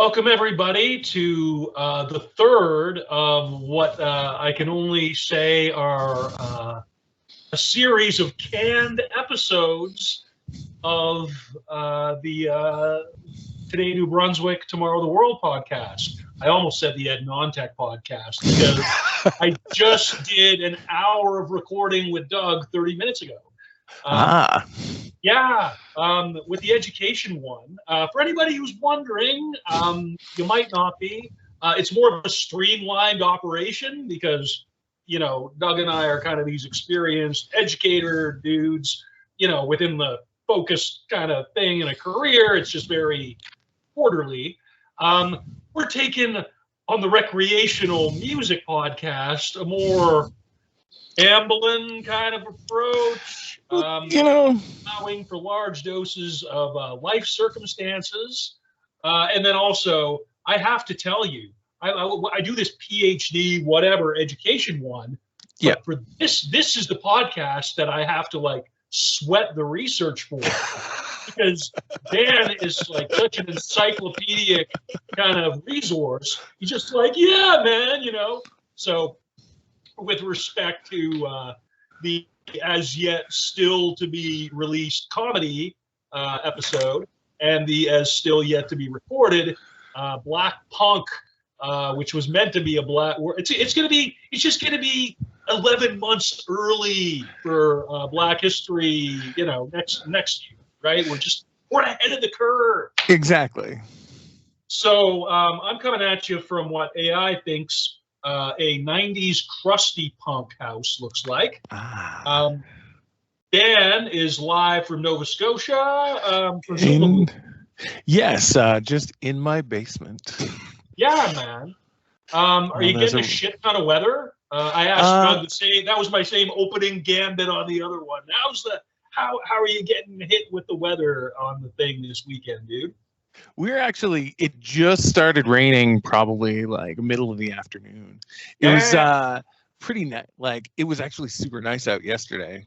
Welcome, everybody, to the third of what I can only say are a series of canned episodes of the Today New Brunswick, Tomorrow the World podcast. I almost said the Ed Nontech podcast because I just did an hour of recording with Doug 30 minutes ago. Yeah, with the education one. For anybody who's wondering, you might not be. It's more of a streamlined operation because, Doug and I are kind of these experienced educator dudes, within the focused kind of thing in a career. It's just very orderly. We're taking on the recreational music podcast a more ambling kind of approach, allowing for large doses of life circumstances. And then also, I have to tell you, I do this PhD, whatever, education one. Yeah. But for this is the podcast that I have to sweat the research for. Because Dan is such an encyclopedic kind of resource. He's just yeah, man, So with respect to the as yet still to be released comedy episode and the as still yet to be recorded Black Punk, which was meant to be a black. It's just going to be 11 months early for Black History. Next year, right? We're ahead of the curve. Exactly. So I'm coming at you from what AI thinks a 90s crusty punk house looks like. Dan is live from Nova Scotia. Yes, just in my basement. Yeah, man. Are you getting a shit ton of weather? I asked Doug to say that was my same opening gambit on the other one. How are you getting hit with the weather on the thing this weekend, dude? It just started raining probably middle of the afternoon. It was pretty nice. It was actually super nice out yesterday.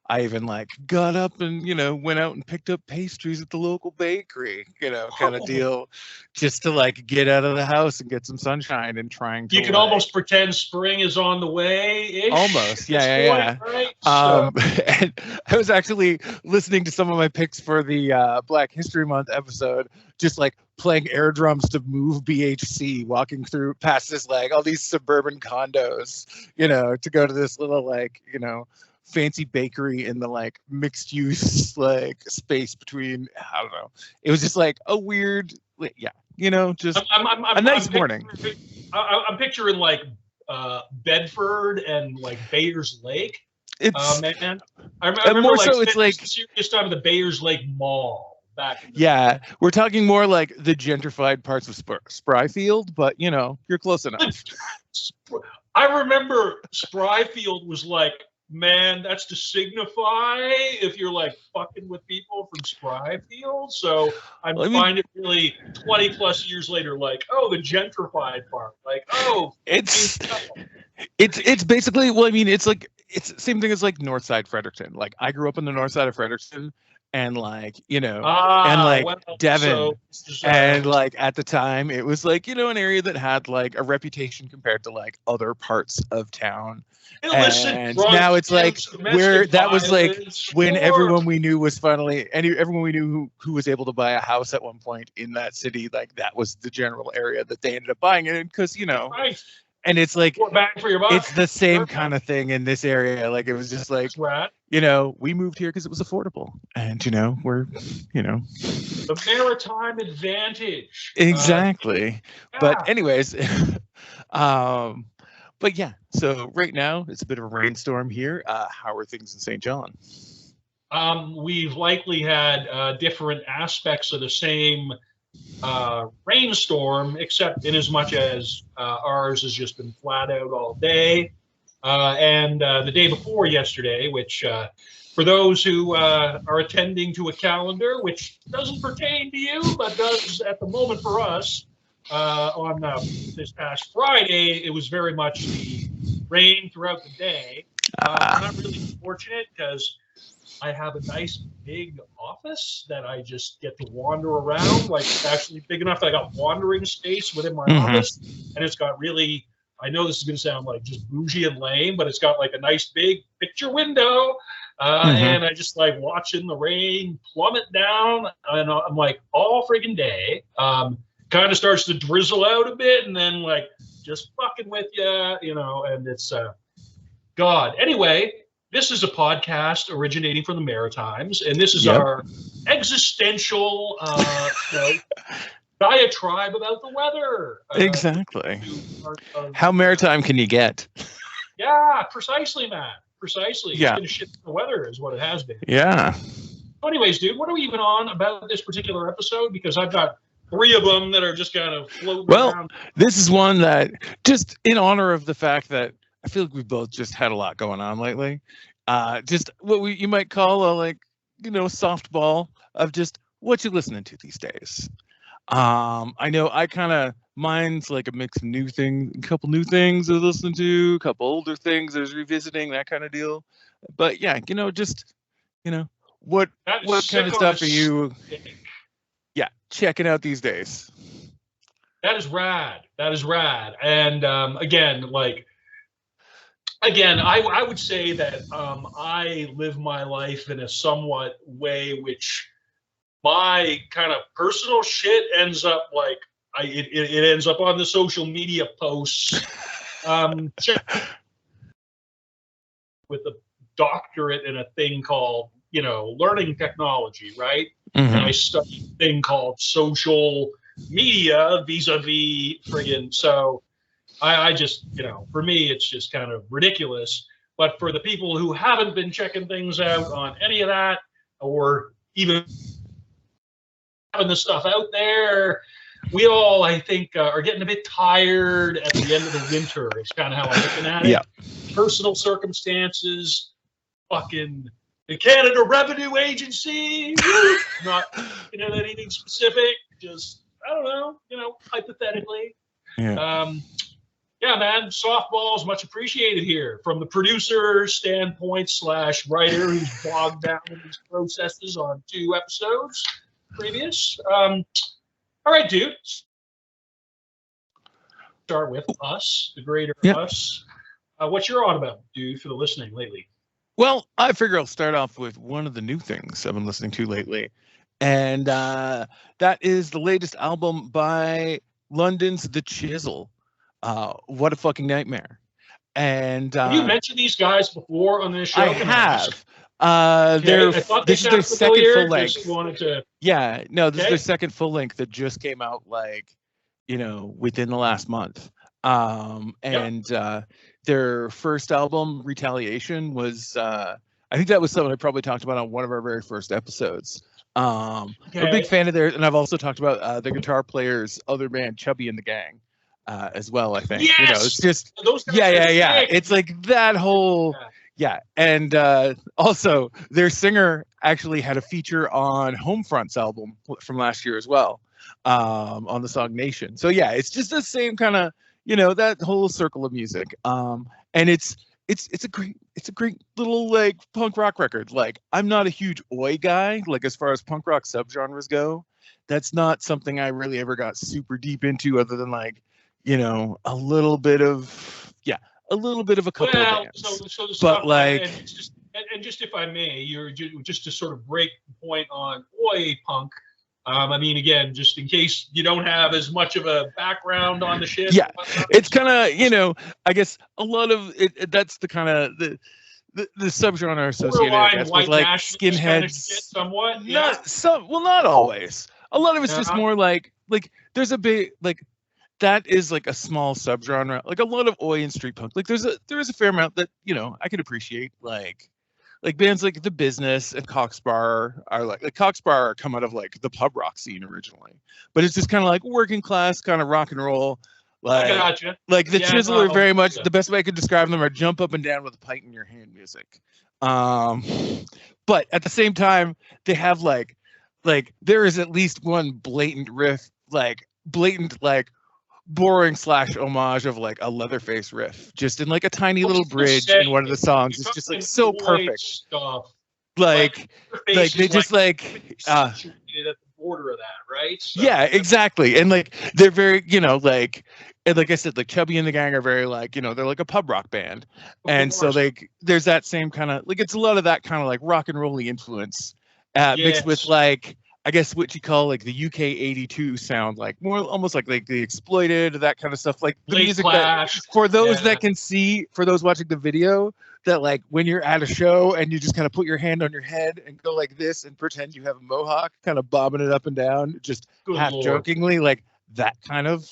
I even got up and, went out and picked up pastries at the local bakery, kind of deal, just to get out of the house and get some sunshine and trying to. You can almost pretend spring is on the way. Almost. Yeah. Right? And I was actually listening to some of my picks for the Black History Month episode, just playing air drums to move BHC, walking through past this all these suburban condos, to go to this little fancy bakery in the mixed use space between, I don't know. It was just a weird, just a nice morning. I'm picturing Bedford and Bayers Lake. It's man. I remember more so it's serious time of the Bayers Lake Mall back. We're talking more the gentrified parts of Spryfield, but you're close enough. I remember Spryfield was man, that's to signify if you're fucking with people from Spryfield. So I find it really 20 plus years later, the gentrified part, it's basically, it's the same thing as North Side Fredericton. I grew up on the north side of Fredericton, and Devon, and at the time it was an area that had a reputation compared to other parts of town. And now it's where that was when everyone we knew was everyone we knew who was able to buy a house at one point in that city, that was the general area that they ended up buying it in, because right. And it's more bang for your buck. It's the same kind of thing in this area. It was just we moved here because it was affordable, and we're the maritime advantage. Exactly. Yeah. But anyways, but yeah. So right now it's a bit of a rainstorm here. How are things in St. John? We've likely had different aspects of the same rainstorm, except in as much as ours has just been flat out all day. And the day before yesterday, which for those who are attending to a calendar, which doesn't pertain to you, but does at the moment for us, on this past Friday, it was very much the rain throughout the day. I'm really fortunate because I have a nice big office that I just get to wander around. Like, it's actually big enough that I got wandering space within my office, and it's got really. I know this is going to sound like just bougie and lame, but it's got like a nice big picture window, and I just like watching the rain plummet down, and I'm like all friggin' day. Kind of starts to drizzle out a bit, and then like just fucking with you, you know, and it's God. Anyway, this is a podcast originating from the Maritimes, and this is our existential diatribe about the weather. Exactly. How maritime can you get? Yeah, precisely, Matt. Precisely. Yeah. It's been shit the weather is what it has been. Yeah. So anyways, dude, what are we even on about this particular episode? Because I've got 3 of them that are just kind of floating around. This is one that, just in honor of the fact that I feel like we've both just had a lot going on lately. Just what you might call a softball of just what you listening to these days. I know I kind of, mine's like a mix of new things, a couple new things I was listening to, a couple older things I was revisiting, that kind of deal. But yeah, what kind of stuff are you checking out these days? That is rad. And again, I would say that I live my life in a somewhat way which my kind of personal shit ends up like it ends up on the social media posts with a doctorate in a thing called learning technology, right? And I studied a thing called social media vis-a-vis friggin'. So I just, for me, it's just kind of ridiculous. But for the people who haven't been checking things out on any of that, or even having the stuff out there, we all, I think, are getting a bit tired at the end of the winter. It's kind of how I'm looking at it. Yeah. Personal circumstances, fucking the Canada Revenue Agency, not anything specific, just, I don't know, hypothetically. Yeah. Yeah, man, softball is much appreciated here from the producer standpoint / writer who's bogged down in these processes on 2 episodes previous. All right, dude. Start with us, the greater us. What's your on about, dude, for the listening lately? Well, I figure I'll start off with one of the new things I've been listening to lately. And that is the latest album by London's The Chisel. What a fucking nightmare. And have you mentioned these guys before on this show? I have. This is their second full length. This is their second full length that just came out within the last month. Their first album, Retaliation, was I think that was something I probably talked about on one of our very first episodes. I'm a big fan of theirs, and I've also talked about the guitar player's other band, Chubby and the Gang, as well. I think it's just It's like that whole. Yeah, and also their singer actually had a feature on Homefront's album from last year as well, on the song Nation. So yeah, it's just the same kind of that whole circle of music. And it's a great little like punk rock record. Like, I'm not a huge oi guy. Like, as far as punk rock subgenres go, that's not something I really ever got super deep into, other than a little bit of a couple of bands. So the but stuff, and just if I may, just to sort of break the point on oi punk. I mean, again, just in case you don't have as much of a background on the shit. Yeah, it's kind of I guess a lot of it. That's the kind of the subgenre associated, I guess, with like skinheads. Kind of shit, somewhat. Yeah. Not always. A lot of it's just more like there's a big that is like a small subgenre, like a lot of oi and street punk. Like there is a fair amount that I can appreciate, like bands like The Business and Cockspur are like Cockspur come out of like the pub rock scene originally, but it's just kind of like working class kind of rock and roll. Like, I gotcha. Like the Chisel are very much the best way I could describe them are jump up and down with a pint in your hand music. But at the same time, they have like there is at least one blatant riff, boring / homage of like a Leatherface riff, just in like a tiny little bridge in one of the songs. It's just like so perfect. Stuff. like Your face they is just situated at the border of that, right? So, yeah, exactly. And like they're very, like, and like I said, like Chubby and the Gang are very like, they're like a pub rock band. of And so course. like there's that same kind of like it's a lot of that kind of like rock and rolly influence mixed with Yes. like I guess what you call like the UK 82 sound, like more almost like the Exploited, that kind of stuff. Like the Late music Clash. that for those Yeah. that can see, for those watching the video, that like when you're at a show and you just kind of put your hand on your head and go like this and pretend you have a mohawk, kind of bobbing it up and down, just Good half Lord. jokingly, like that kind of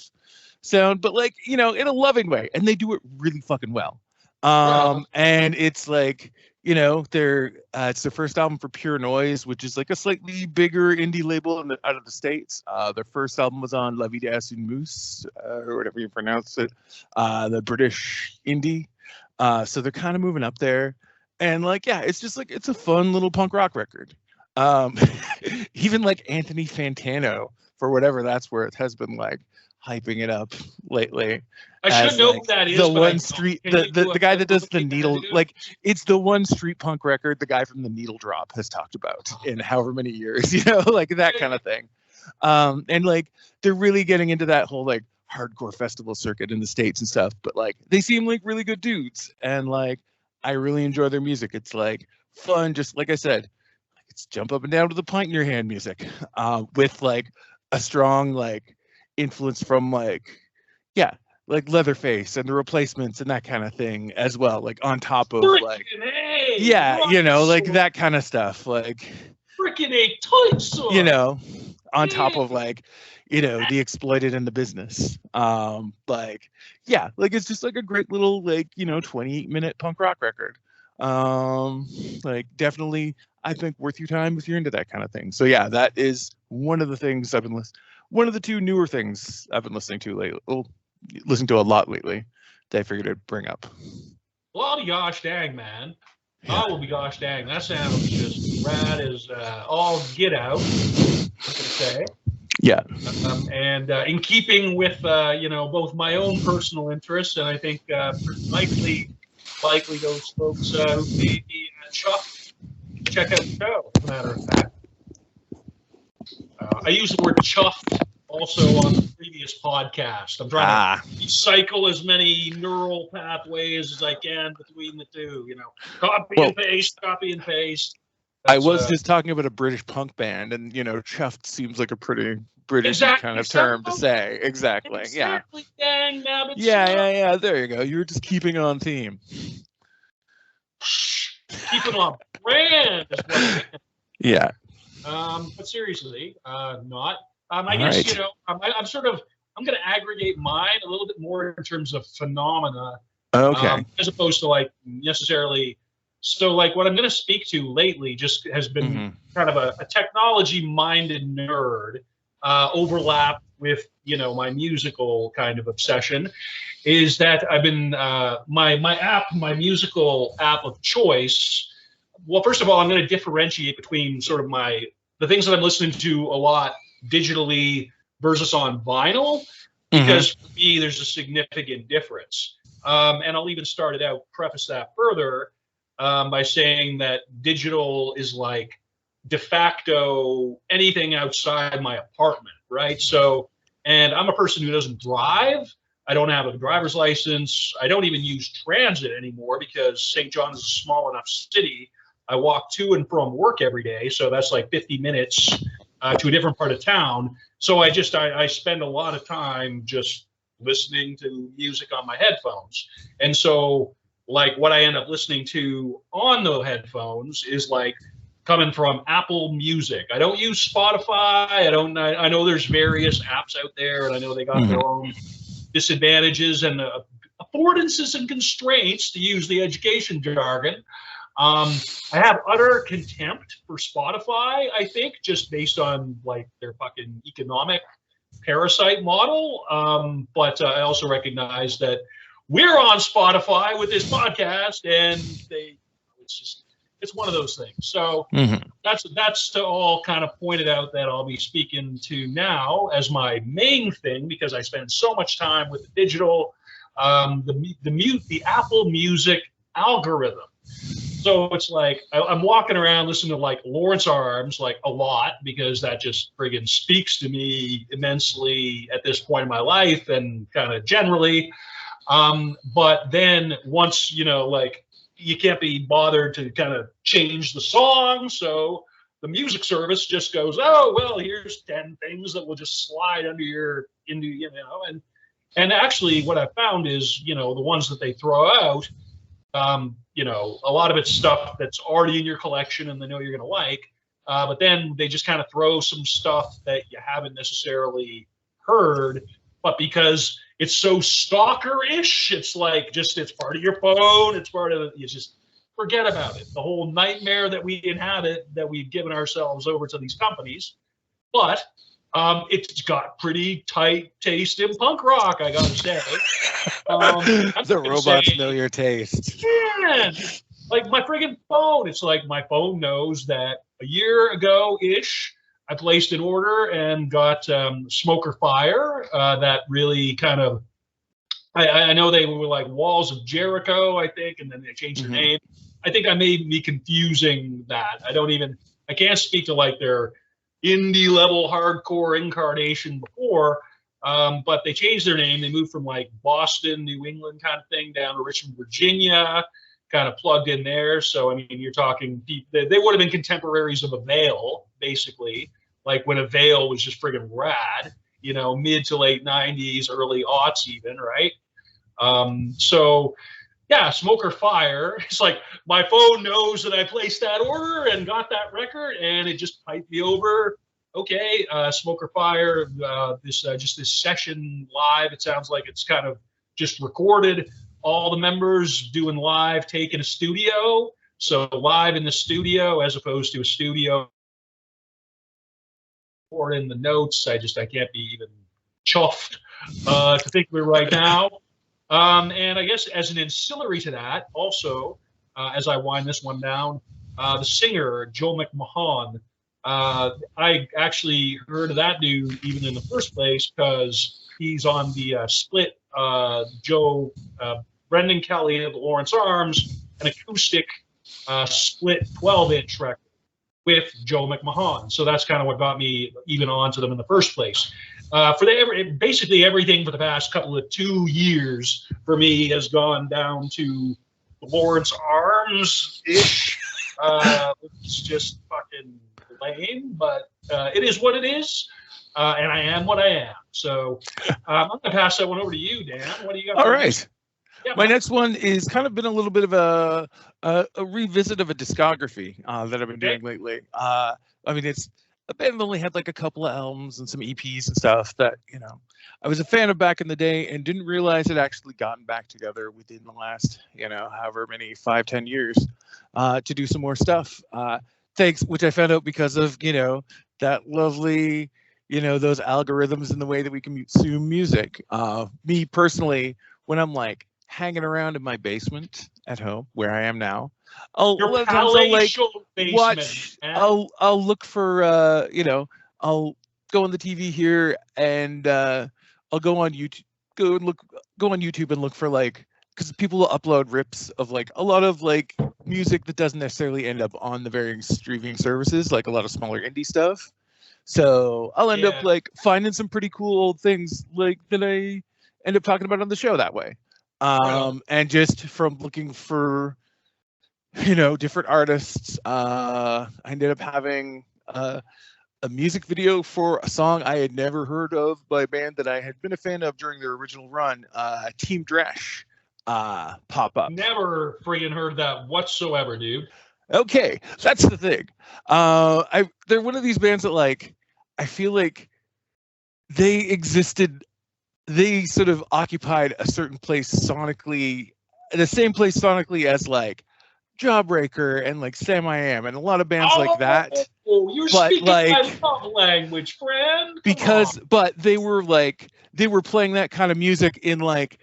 sound, but like, in a loving way. And they do it really fucking well. And it's like, they're it's their first album for Pure Noise, which is like a slightly bigger indie label out of the States. Their first album was on La Vida es un Moose, or whatever you pronounce it, the British indie. So they're kind of moving up there. And like, yeah, it's just like, it's a fun little punk rock record. Even like Anthony Fantano, for whatever that's worth, has been like hyping it up lately. I should know like, what that is. The but one street, the guy that does the Needle, like it's the one street punk record the guy from the Needle Drop has talked about in however many years, like that kind of thing. And like they're really getting into that whole like hardcore festival circuit in the States and stuff, but like they seem like really good dudes, and like I really enjoy their music. It's like fun, just like I said, it's jump up and down to the pint in your hand music, with like a strong like influence from like Leatherface and the Replacements and that kind of thing as well, like on top of like like that kind of stuff, like freaking a toy sword. On top of like the Exploited and the Business. Like it's just like a great little like 28-minute punk rock record. Like definitely I think worth your time if you're into that kind of thing. So yeah, that is one of the things I've been one of the two newer things I've been listening to lately. Listening to a lot lately that I figured I'd bring up. Well, I'll be gosh dang, man. I will be gosh dang. That sounds just rad as all get out, I'm gonna say. Yeah. And in keeping with both my own personal interests, and I think likely those folks who may be chuffed to check out the show, as a matter of fact. I use the word chuffed also on the previous podcast. I'm trying to recycle as many neural pathways as I can between the two, copy and paste. That's, I was just talking about a British punk band, and chuffed seems like a pretty British kind of term to say. Exactly. Yeah. Dang, nabbit. Yeah. There you go. You're just keeping on theme. Keeping on brand is what yeah. But seriously, not. I guess, I'm going to aggregate mine a little bit more in terms of phenomena. Okay. As opposed to like necessarily. So like what I'm going to speak to lately just has been kind of a technology-minded nerd overlap with, my musical kind of obsession, is that I've been, my musical app of choice. Well, first of all, I'm going to differentiate between sort of the things that I'm listening to a lot digitally versus on vinyl, because for me, there's a significant difference. And I'll even preface that further by saying that digital is like de facto anything outside my apartment, right? So, and I'm a person who doesn't drive. I don't have a driver's license. I don't even use transit anymore because St. John's is a small enough city. I walk to and from work every day, so that's like 50 minutes to a different part of town. So I spend a lot of time just listening to music on my headphones. And so like what I end up listening to on the headphones is like coming from Apple Music. I don't use Spotify. I know there's various apps out there, and I know they got their own disadvantages and affordances and constraints, to use the education jargon. I have utter contempt for Spotify, I think, just based on like their fucking economic parasite model. But I also recognize that we're on Spotify with this podcast, and it's one of those things. So that's to all kind of pointed out that I'll be speaking to now as my main thing, because I spend so much time with the digital, the Apple Music algorithm. So it's like I'm walking around listening to like Lawrence Arms like a lot because that just friggin' speaks to me immensely at this point in my life and kind of generally. But then once, like you can't be bothered to kind of change the song. So the music service just goes, oh, well, here's 10 things that will just slide and actually what I found is, the ones that they throw out, a lot of it's stuff that's already in your collection and they know you're going to like. But then they just kind of throw some stuff that you haven't necessarily heard, but because it's so stalker-ish, it's like it's part of your phone. It's part of you just forget about it. The whole nightmare that we inhabit, that we've given ourselves over to these companies. But it's got pretty tight taste in punk rock, I gotta say. The robots know your taste. Yeah, like my friggin' phone. It's like my phone knows that a year ago-ish, I placed an order and got Smoker Fire. That really kind of, I know they were like Walls of Jericho, I think, and then they changed their name. I think I may be confusing that. I can't speak to like their indie level hardcore incarnation before, but they changed their name. They moved from like Boston, New England kind of thing down to Richmond, Virginia, kind of plugged in there. So, I mean, you're talking, they would have been contemporaries of Avail, basically, like when Avail was just friggin' rad, mid to late 90s, early aughts even, right? So, yeah, Smoker Fire. It's like my phone knows that I placed that order and got that record, and it just piped me over. Okay, Smoker Fire. This session live. It sounds like it's kind of just recorded. All the members doing live take in a studio. So live in the studio as opposed to a studio or in the notes. I can't be even chuffed to think of it right now. And I guess as an ancillary to that, also, as I wind this one down, the singer, Joe McMahon, I actually heard of that dude even in the first place because he's on the Split, Brendan Kelly of the Lawrence Arms, an acoustic Split 12-inch record with Joe McMahon. So that's kind of what got me even onto them in the first place. Basically everything for the past couple of 2 years for me has gone down to Lawrence Arms-ish. It's just fucking lame, but it is what it is, and I am what I am. So I'm going to pass that one over to you, Dan. What do you got? All right. Yeah, my next one is kind of been a little bit of a revisit of a discography that I've been doing lately. I mean, it's a band that only had like a couple of albums and some EPs and stuff that, I was a fan of back in the day and didn't realize it actually gotten back together within the last, however many 5-10 years to do some more stuff. Which I found out because of, that lovely, those algorithms and the way that we consume music. Me personally, when I'm like hanging around in my basement at home where I am now, I'll look for I'll go on the TV here and I'll go on YouTube and look for like, because people will upload rips of like a lot of like music that doesn't necessarily end up on the various streaming services, like a lot of smaller indie stuff. So I'll end up like finding some pretty cool old things like that I end up talking about on the show that way. And just from looking for, different artists, I ended up having a music video for a song I had never heard of by a band that I had been a fan of during their original run, Team Dresch, pop up. Never friggin' heard that whatsoever, dude. Okay, that's the thing. They're one of these bands that like, I feel like they sort of occupied a certain place sonically, the same place sonically as like Jawbreaker and like Sam I Am and a lot of bands like that. You're speaking my love language, friend. But they were playing that kind of music in like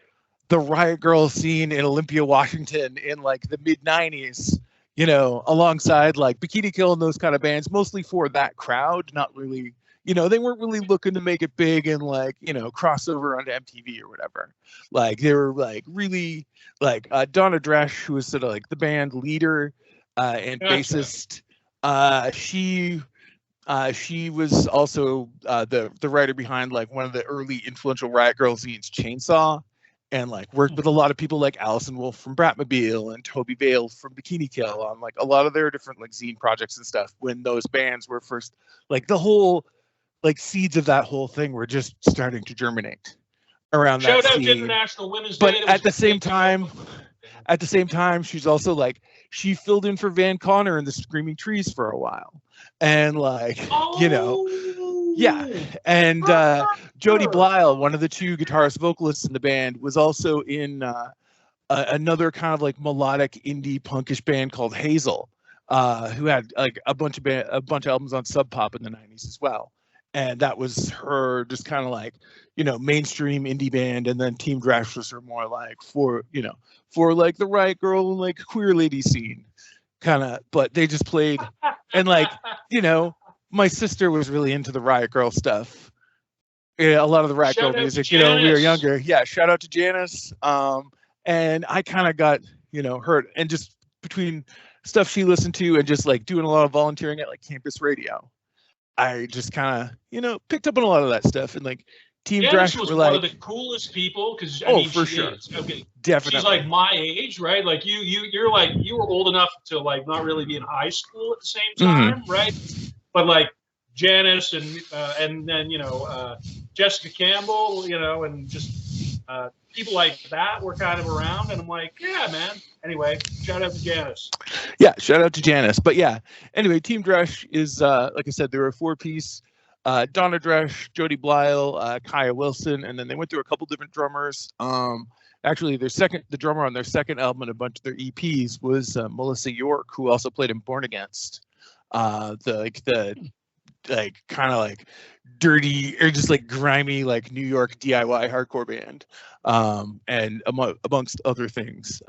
the Riot Grrrl scene in Olympia, Washington in like the mid 90s, alongside like Bikini Kill and those kind of bands, mostly for that crowd, not really, they weren't really looking to make it big and like, crossover onto MTV or whatever. Like they were like really like Donna Dresch, who was sort of like the band leader, and Gotcha. bassist. She was also the writer behind like one of the early influential Riot Grrrl zines, Chainsaw, and like worked with a lot of people like Allison Wolf from Bratmobile and Toby Vale from Bikini Kill on like a lot of their different like zine projects and stuff when those bands were first, like the whole like seeds of that whole thing were just starting to germinate around that Shout out to scene. International Women's But Day. at the same time, she's also like she filled in for Van Connor in the Screaming Trees for a while, and like yeah, and Jody Blyle, one of the two guitarist vocalists in the band, was also in another kind of like melodic indie punkish band called Hazel, who had like a bunch of albums on Sub Pop in the '90s as well. And that was her just kind of like, mainstream indie band. And then Team Drash was her more like for like the Riot Grrrl and like queer lady scene kind of, but they just played. And like, my sister was really into the Riot Grrrl stuff. Yeah, a lot of the Riot Grrrl music, when we were younger. Yeah, shout out to Janice. And I kind of got, hurt, and just between stuff she listened to and just like doing a lot of volunteering at like campus radio, I just kind of, picked up on a lot of that stuff. And like Team Janice Drash was were one like, of the coolest people because for sure, okay, definitely. She's like my age, right? Like you're like you were old enough to like not really be in high school at the same time, right? But like Janice and then Jessica Campbell, and just people like that were kind of around, and I'm like, yeah, man. Anyway, shout out to Janice. Yeah, shout out to Janice. But yeah, anyway, Team Drash is like I said, they were a 4-piece. Donna Drash, Jody Blyle, Kaya Wilson, and then they went through a couple different drummers. Actually, the drummer on their second album and a bunch of their EPs was Melissa York, who also played in Born Against. The kind of like dirty or just like grimy like New York DIY hardcore band, and amongst other things.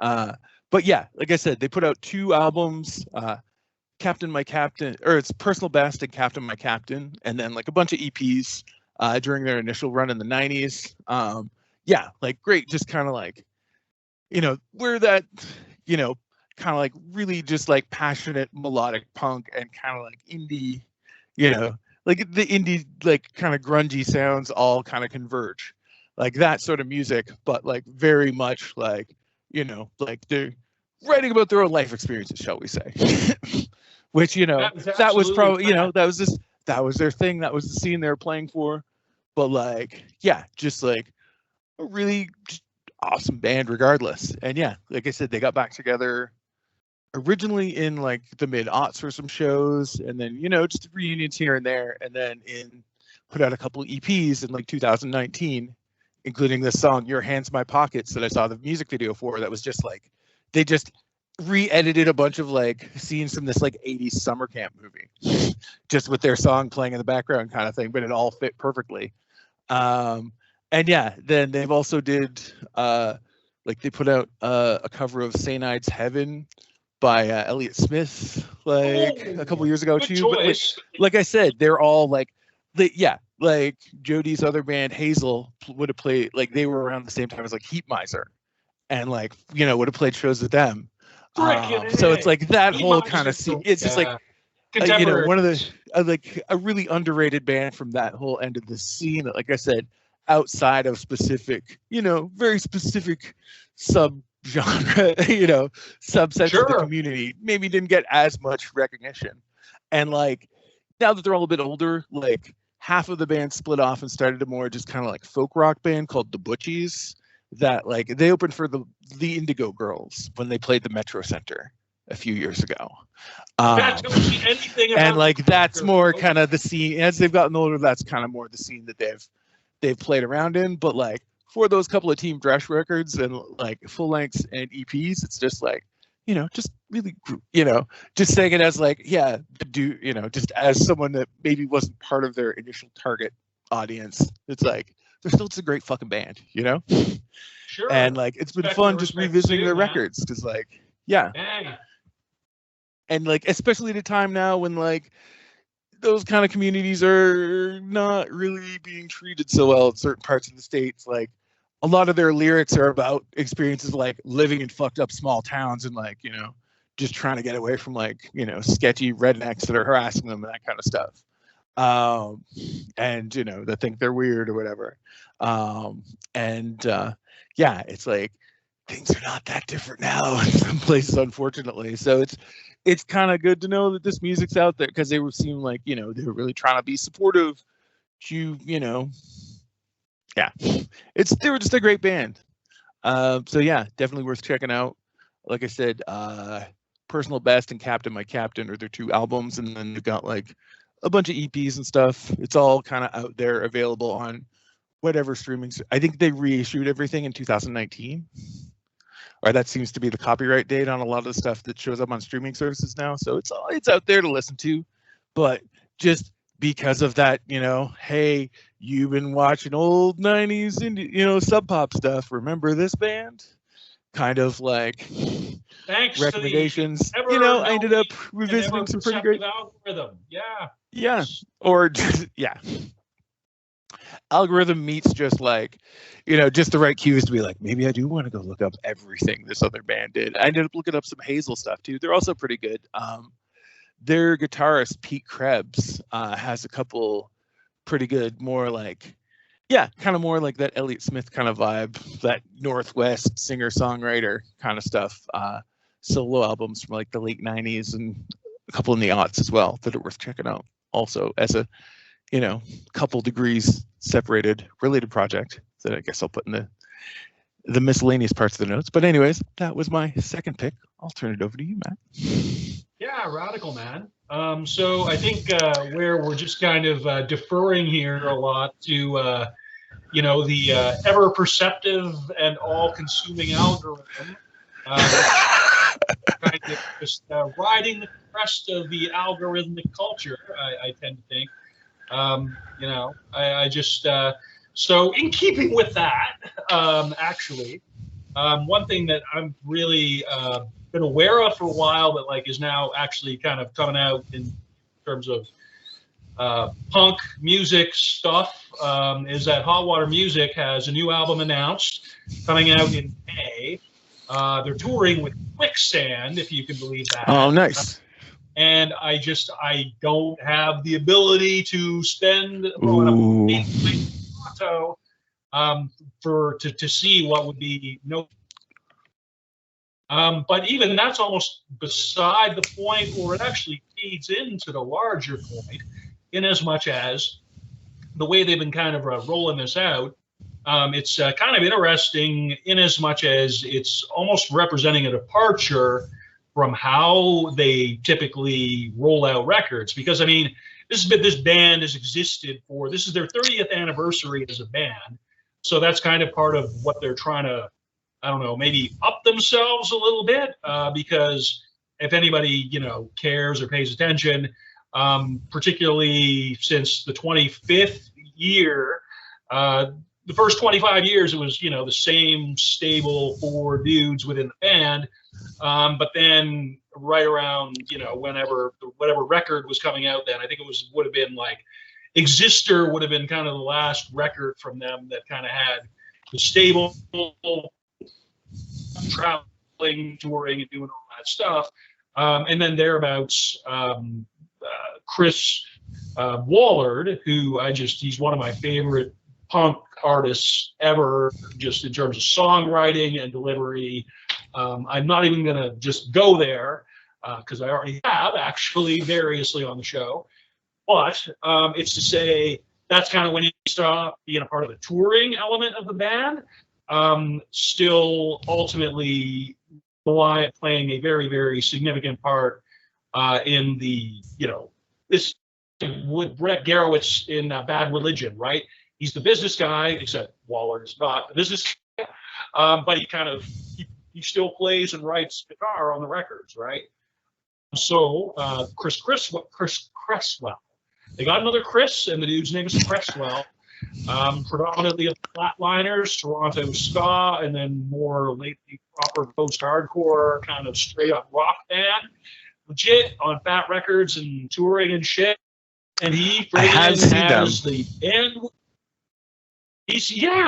But yeah, like I said, they put out 2 albums, Captain My Captain, or it's Personal Best and Captain My Captain, and then like a bunch of EPs during their initial run in the 90s. Yeah, like great, just kind of like, we're that, kind of like really just like passionate melodic punk and kind of like indie, like the indie, like kind of grungy sounds all kind of converge, like that sort of music, but like very much like, like they're writing about their own life experiences, shall we say. Which, that was probably, that was their thing. That was the scene they were playing for. But like, yeah, just like a really awesome band regardless. And yeah, like I said, they got back together originally in like the mid-aughts for some shows, and then, just reunions here and there, and then put out a couple of EPs in like 2019, including this song, Your Hands My Pockets, that I saw the music video for. That was just like, they just re-edited a bunch of like scenes from this like 80s summer camp movie just with their song playing in the background kind of thing, but it all fit perfectly. And yeah, then they've also did like they put out a cover of Saint Heaven by Elliott Smith like a couple years ago too. Choice. But like I said, they're all like like Jody's other band Hazel would have played, like they were around the same time as like Heat Miser, and like would have played shows with them. So it's like that whole kind of scene. It's just like one of the like a really underrated band from that whole end of the scene. That, like I said, outside of specific, very specific subgenre, subsets of the community, maybe didn't get as much recognition. And like now that they're all a bit older, like half of the band split off and started a more just kind of like folk rock band called the Butchies. That like they opened for the Indigo Girls when they played the Metro Center a few years ago. And like that's more kind of the scene as they've gotten older. That's kind of more the scene that they've played around in. But like for those couple of Team Drash records and like full lengths and EPs, it's just like just really just saying it as like just as someone that maybe wasn't part of their initial target audience. It's like they're still just a great fucking band, Sure. And like it's been fun just revisiting their records because like and like especially at a time now when like those kind of communities are not really being treated so well in certain parts of the states. Like a lot of their lyrics are about experiences like living in fucked up small towns and like just trying to get away from like, sketchy rednecks that are harassing them and that kind of stuff. And that think they're weird or whatever. Yeah, it's like things are not that different now in some places, unfortunately. So it's kind of good to know that this music's out there, because they seem like, they were really trying to be supportive to, yeah, they were just a great band. So yeah, definitely worth checking out. Like I said, Personal Best and Captain My Captain are their 2 albums, and then they've got like a bunch of EPs and stuff. It's all kind of out there, available on whatever streaming. I think they reissued everything in 2019, or that seems to be the copyright date on a lot of the stuff that shows up on streaming services now. So it's out there to listen to, but just because of that, hey, you've been watching old 90s indie, sub pop stuff, remember this band? Kind of like thanks recommendations. I ended up revisiting some pretty great algorithm. Yeah. Or yeah. Algorithm meets just like, just the right cues to be like, maybe I do want to go look up everything this other band did. I ended up looking up some Hazel stuff too. They're also pretty good. Their guitarist Pete Krebs has a couple pretty good, more like, kind of more like that Elliott Smith kind of vibe, that Northwest singer-songwriter kind of stuff. Solo albums from like the late 90s and a couple in the aughts as well that are worth checking out. Also, as a couple degrees separated related project that I guess I'll put in the miscellaneous parts of the notes. But anyways, that was my second pick. I'll turn it over to you, Matt. Yeah, radical, man. So I think where we're just kind of deferring here a lot to the ever perceptive and all-consuming algorithm, kind of just riding the crest of the algorithmic culture. I tend to think. I just so in keeping with that, actually, one thing that I'm really been aware of for a while, but like is now actually kind of coming out in terms of punk music stuff, is that Hot Water Music has a new album announced coming out in May. They're touring with Quicksand, if you can believe that. Oh, nice. And I don't have the ability to spend to see what would be no. But even that's almost beside the point, or it actually feeds into the larger point, in as much as the way they've been kind of rolling this out. It's kind of interesting in as much as it's almost representing a departure from how they typically roll out records. Because I mean, this band has existed this is their 30th anniversary as a band. So that's kind of part of what they're trying to, I don't know, maybe up themselves a little bit, because if anybody, cares or pays attention, particularly since the 25th year, the first 25 years, it was, the same stable 4 dudes within the band. But then right around, whatever record was coming out then, I think it would have been like Exister would have been kind of the last record from them that kind of had the stable traveling, touring, and doing all that stuff. And then thereabouts, Chris Wallard, who he's one of my favorite punk artists ever, just in terms of songwriting and delivery. I'm not even going to just go there because I already have actually variously on the show. But it's to say that's kind of when he stopped being a part of the touring element of the band. Still ultimately playing a very, very significant part in the, this with Brett Garowitz in Bad Religion, right? He's the business guy, except Waller is not the business guy. But he still plays and writes guitar on the records, right? So Chris Cresswell. They got another Chris, and the dude's name is Cresswell. Predominantly of Flatliners, Toronto ska, and then more lately proper post-hardcore kind of straight-up rock band. Legit on Fat Records and touring and shit. And he has the band.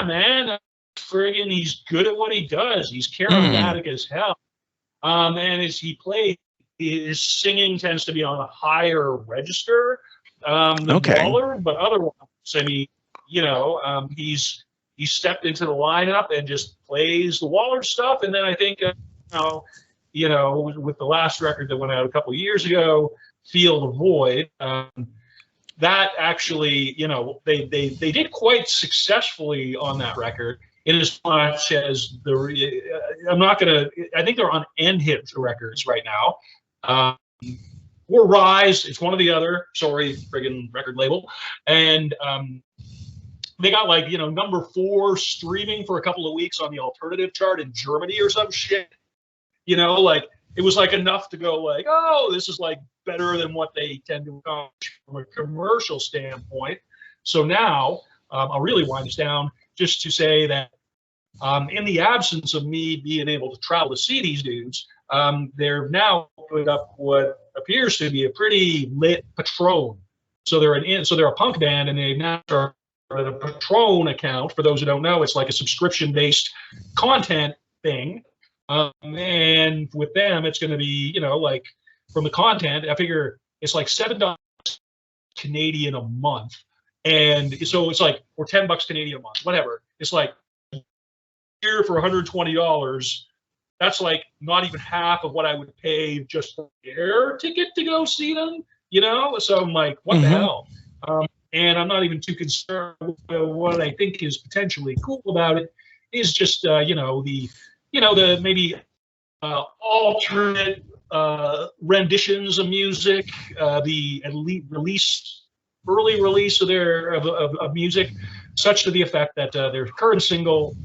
Man. Friggin' he's good at what he does. He's charismatic as hell. And as he plays, his singing tends to be on a higher register than Waller, but otherwise, I mean, he's stepped into the lineup and just plays the Waller stuff. And then I think, with the last record that went out a couple of years ago, Feel the Void, that actually, they did quite successfully on that record. In as much as I think they're on N-Hit Records right now. Or Rise, it's one or the other. Sorry, friggin' record label. And they got number 4 streaming for a couple of weeks on the alternative chart in Germany or some shit. It was enough to go oh, this is better than what they tend to accomplish from a commercial standpoint. So now I'll really wind this down just to say that in the absence of me being able to travel to see these dudes, they're now putting up what appears to be a pretty lit Patron. So they're a punk band, and they've now started a Patron account. For those who don't know, it's like a subscription-based content thing. And with them, it's going to be, from the content, I figure it's $7 Canadian a month. And so it's or $10 Canadian a month, whatever. It's here for $120. That's not even half of what I would pay just for the air ticket to go see them, So I'm what the hell? And I'm not even too concerned. What I think is potentially cool about it is just, the maybe alternate renditions of music, the early release of their of music, such to the effect that their current single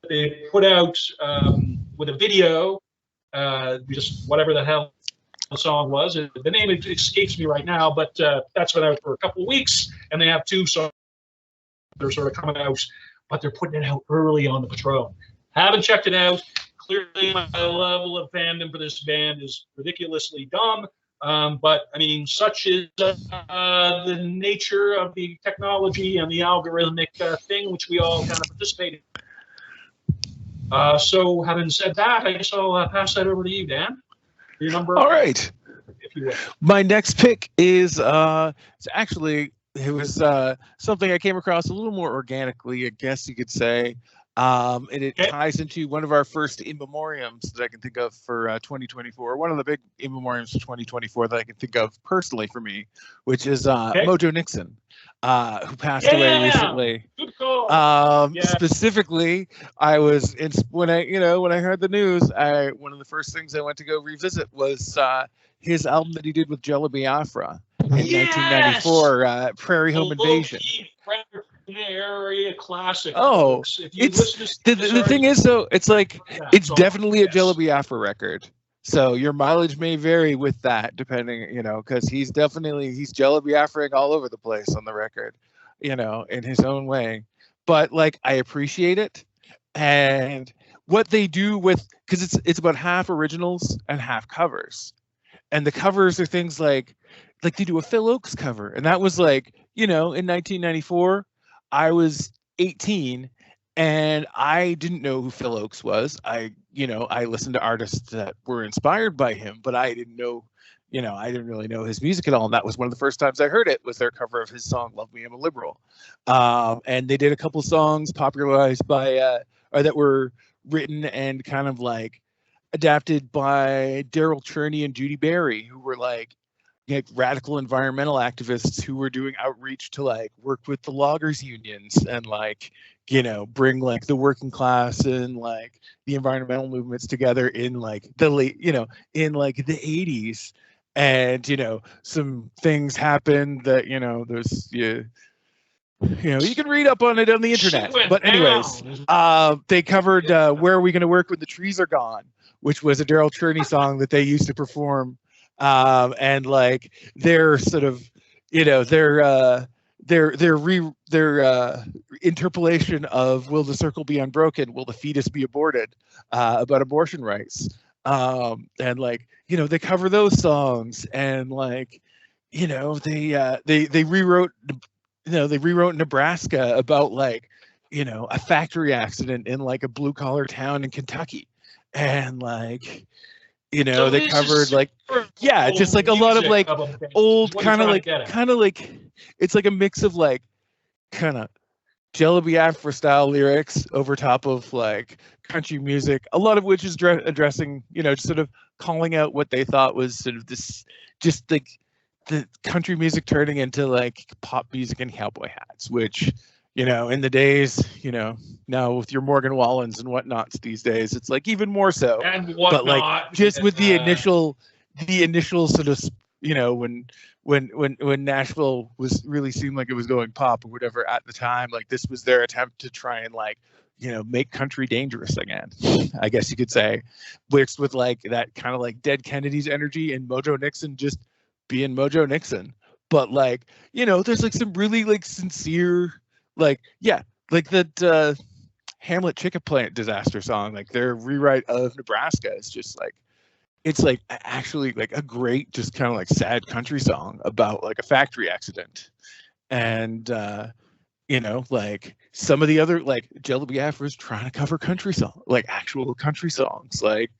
they put out with a video, just whatever the hell the song was. The name escapes me right now, but that's been out for a couple of weeks, and they have 2 songs that are sort of coming out, but they're putting it out early on the Patron. Haven't checked it out. Clearly, my level of fandom for this band is ridiculously dumb. But I mean, such is the nature of the technology and the algorithmic thing which we all kind of participate in. So, having said that, I guess I'll pass that over to you, Dan. Your number. All right. If you will. My next pick is it was something I came across a little more organically, I guess you could say. And it ties into one of our first in memoriams that I can think of for 2024. One of the big in memoriams for 2024 that I can think of personally for me, which is Mojo Nixon, who passed away recently. Good call. Specifically, I was when I heard the news, one of the first things I went to go revisit was his album that he did with Jello Biafra in 1994, Prairie Home Invasion. Area classic. Oh, it's the thing is though, it's it's definitely a Jello Biafra record. So your mileage may vary with that, depending, because he's Jello Biafraing all over the place on the record, in his own way. But I appreciate it, and what they do because it's about half originals and half covers, and the covers are things like they do a Phil Ochs cover, and that was in 1994. I was 18 and I didn't know who Phil Ochs was. I listened to artists that were inspired by him, but I didn't know, I didn't really know his music at all. And that was one of the first times I heard it, was their cover of his song, Love Me, I'm a Liberal. And they did a couple songs popularized by, or that were written and kind of adapted by Daryl Cherney and Judy Berry, who were radical environmental activists who were doing outreach to work with the loggers unions and bring the working class and the environmental movements together in the late in the 80s. And some things happened that there's you can read up on it on the internet, but anyways, they covered Where Are We Gonna Work When the Trees Are Gone, which was a Daryl Cherney song that they used to perform. And their sort of, their interpolation of Will the Circle Be Unbroken? Will the Fetus Be Aborted? About abortion rights. And they cover those songs, and they rewrote, Nebraska about a factory accident in a blue collar town in Kentucky. And You know, So they this covered is like, yeah, just like a lot of like old kind of like it's like a mix of like kind of Jello Biafra style lyrics over top of like country music, a lot of which is addressing, you know, sort of calling out what they thought was sort of this, just like the country music turning into like pop music and cowboy hats, which, you know, in the days, you know, now with your Morgan Wallens and whatnots these days, it's like even more so. And whatnot. But like just with the initial sort of, you know, when Nashville was really seemed like it was going pop or whatever at the time, like this was their attempt to try and like, you know, make country dangerous again, I guess you could say, mixed with like that kind of like Dead Kennedys energy and Mojo Nixon just being Mojo Nixon. But like, you know, there's like some really like sincere, like, yeah, like that Hamlet Chicken Plant disaster song, like their rewrite of Nebraska is just like, it's like actually like a great, just kind of like sad country song about like a factory accident. And, you know, like some of the other, like Jello Biafra's trying to cover country song, like actual country songs, like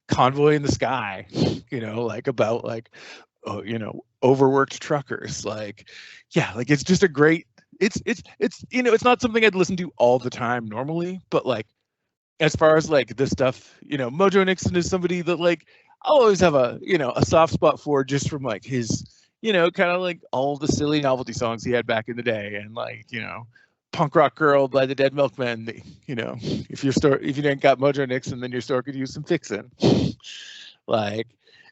Convoy in the Sky, you know, like about like, oh, you know, overworked truckers. Like, yeah, like it's just a great, it's, you know, it's not something I'd listen to all the time normally, but like, as far as like this stuff, you know, Mojo Nixon is somebody that like I'll always have a, you know, a soft spot for, just from like his, you know, kind of like all the silly novelty songs he had back in the day, and like, you know, Punk Rock Girl by the Dead Milkmen. You know, if you didn't got Mojo Nixon, then your store could use some fixin'. Like,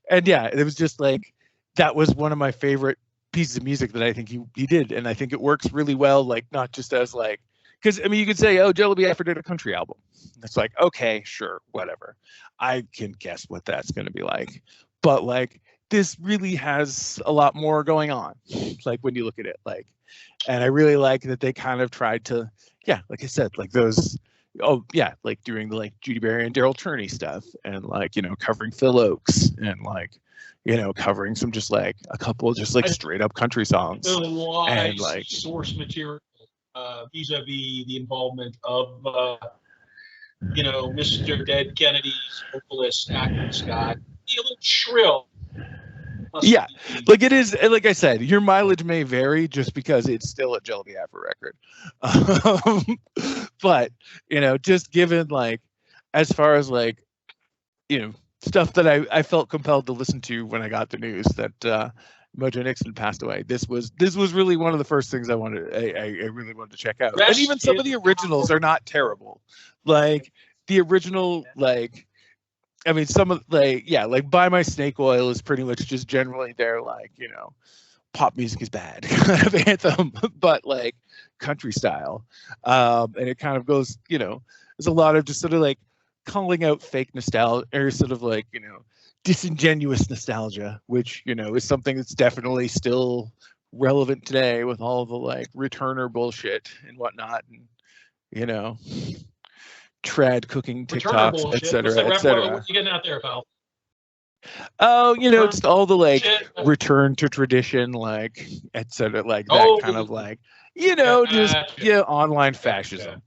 and yeah, it was just like that was one of my favorite pieces of music that I think he did, and I think it works really well. Like not just as like, because I mean, you could say, oh, Jello Biafra did a country album. It's like, okay, sure, whatever. I can guess what that's going to be like. But like, this really has a lot more going on. Like when you look at it, like, and I really like that they kind of tried to, yeah, like I said, like those, oh yeah, like doing the like Judy Berry and Daryl Turney stuff, and like, you know, covering Phil Oakes, and like, you know, covering some just like a couple of just like straight up country songs, and like source material. Vis-a-vis the involvement of, you know, Mr. Dead Kennedy's vocalist, acting Scott, a little shrill. Yeah, like it is, like I said, your mileage may vary just because it's still a Jello Biafra record. But, you know, just given like, as far as like, you know, stuff that I felt compelled to listen to when I got the news that Mojo Nixon passed away. This was really one of the first things I really wanted to check out. And even some of the originals are not terrible. Like the original, like, I mean, some of like, yeah, like Buy My Snake Oil is pretty much just generally their like, you know, pop music is bad kind of anthem, but like country style. And it kind of goes, you know, there's a lot of just sort of like calling out fake nostalgia, or sort of like, you know, disingenuous nostalgia, which, you know, is something that's definitely still relevant today with all the like returner bullshit and whatnot, and, you know, trad cooking TikToks, etc., etc. What you getting out there, pal? Oh, you know, just all the like return to tradition, like etc., like that kind of like, you know, just yeah, online fascism.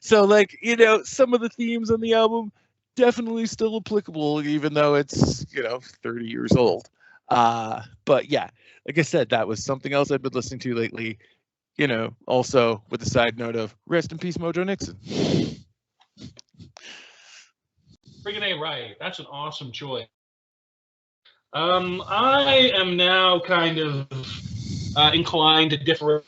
So like, you know, some of the themes on the album definitely still applicable, even though it's, you know, 30 years old. But yeah, like I said, that was something else I've been listening to lately, you know, also with the side note of rest in peace, Mojo Nixon. Friggin' A right. That's an awesome choice. I am now kind of inclined to differ.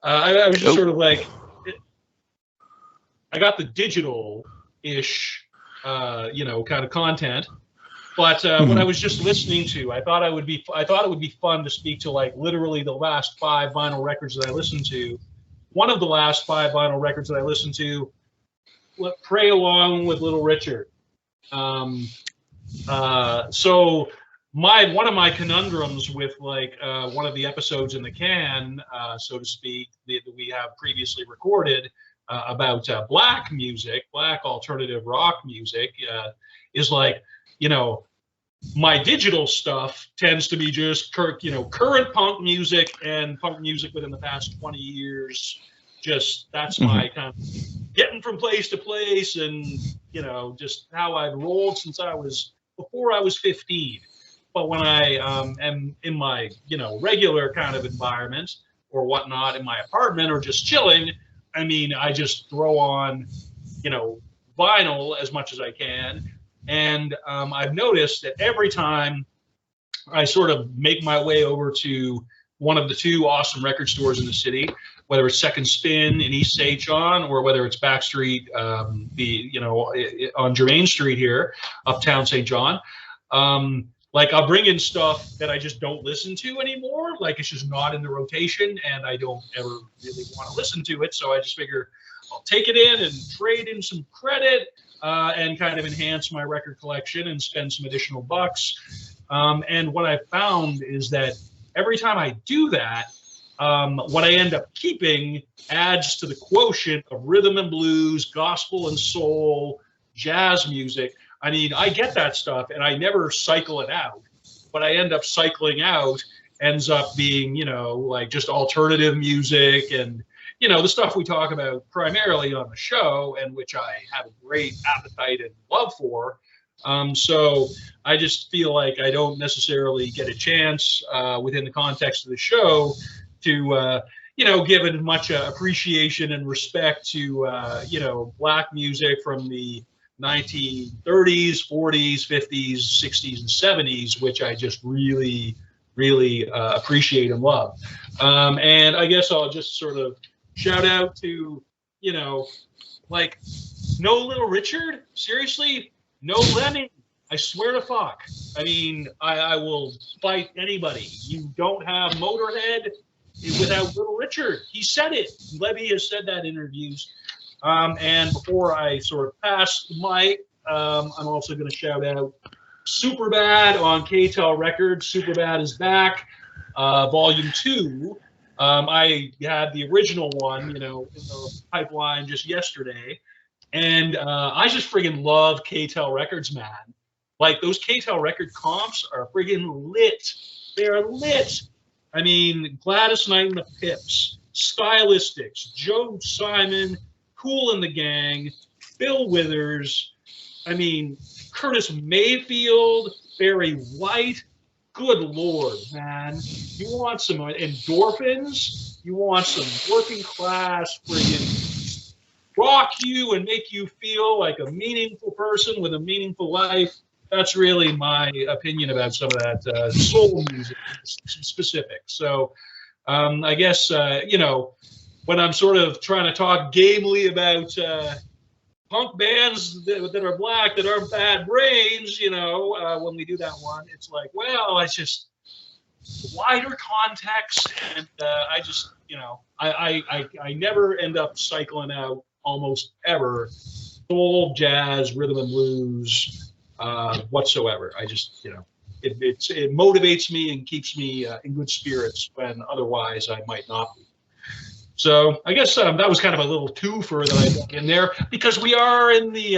I was just sort of like, I got the digital-ish, you know, kind of content, but what I was just listening to, I thought it would be fun to speak to like literally the last 5 vinyl records that I listened to. One of the last 5 vinyl records that I listened to, Pray Along with Little Richard. So one of my conundrums with like one of the episodes in the can, so to speak, that we have previously recorded about black music, black alternative rock music, is like, you know, my digital stuff tends to be just current punk music and punk music within the past 20 years. Just that's my kind of getting from place to place, and just how I've rolled since before I was 15. But when I am in my regular kind of environment or whatnot in my apartment or just chilling, I mean, I just throw on vinyl as much as I can. And I've noticed that every time I sort of make my way over to one of the two awesome record stores in the city, whether it's Second Spin in East St. John or whether it's Backstreet, on Germain Street here, uptown St. John, like I'll bring in stuff that I just don't listen to anymore. Like it's just not in the rotation and I don't ever really want to listen to it. So I just figure I'll take it in and trade in some credit and kind of enhance my record collection and spend some additional bucks. And what I found is that every time I do that, what I end up keeping adds to the quotient of rhythm and blues, gospel and soul, jazz music. I mean, I get that stuff and I never cycle it out. What I end up cycling out ends up being, like just alternative music and, the stuff we talk about primarily on the show and which I have a great appetite and love for. So I just feel like I don't necessarily get a chance within the context of the show to, give as much appreciation and respect to, Black music from the 1930s, 40s, 50s, 60s, and 70s, which I just really, really appreciate and love. And I guess I'll just sort of shout out to, like, no Little Richard, seriously, no Lemmy. I swear to fuck. I mean, I will fight anybody. You don't have Motorhead without Little Richard. He said it. Levy has said that in interviews. And before I sort of pass the mic, I'm also going to shout out Superbad on KTEL Records. Superbad is back, Volume 2. I had the original one, in the pipeline just yesterday. And I just friggin' love KTEL Records, man. Like, those KTEL record comps are friggin' lit. They're lit. I mean, Gladys Knight and the Pips, Stylistics, Joe Simon, Kool and the Gang, Bill Withers, I mean, Curtis Mayfield, Barry White. Good Lord, man. You want some endorphins? You want some working class friggin' rock you and make you feel like a meaningful person with a meaningful life? That's really my opinion about some of that soul music specific. So I guess, when I'm sort of trying to talk gamely about punk bands that are Black, that aren't Bad Brains, when we do that one, it's like, well, it's just wider context. And I just, I never end up cycling out almost ever soul, jazz, rhythm and blues whatsoever. I just, it motivates me and keeps me in good spirits when otherwise I might not be. So I guess that was kind of a little twofer that I got in there because we are in the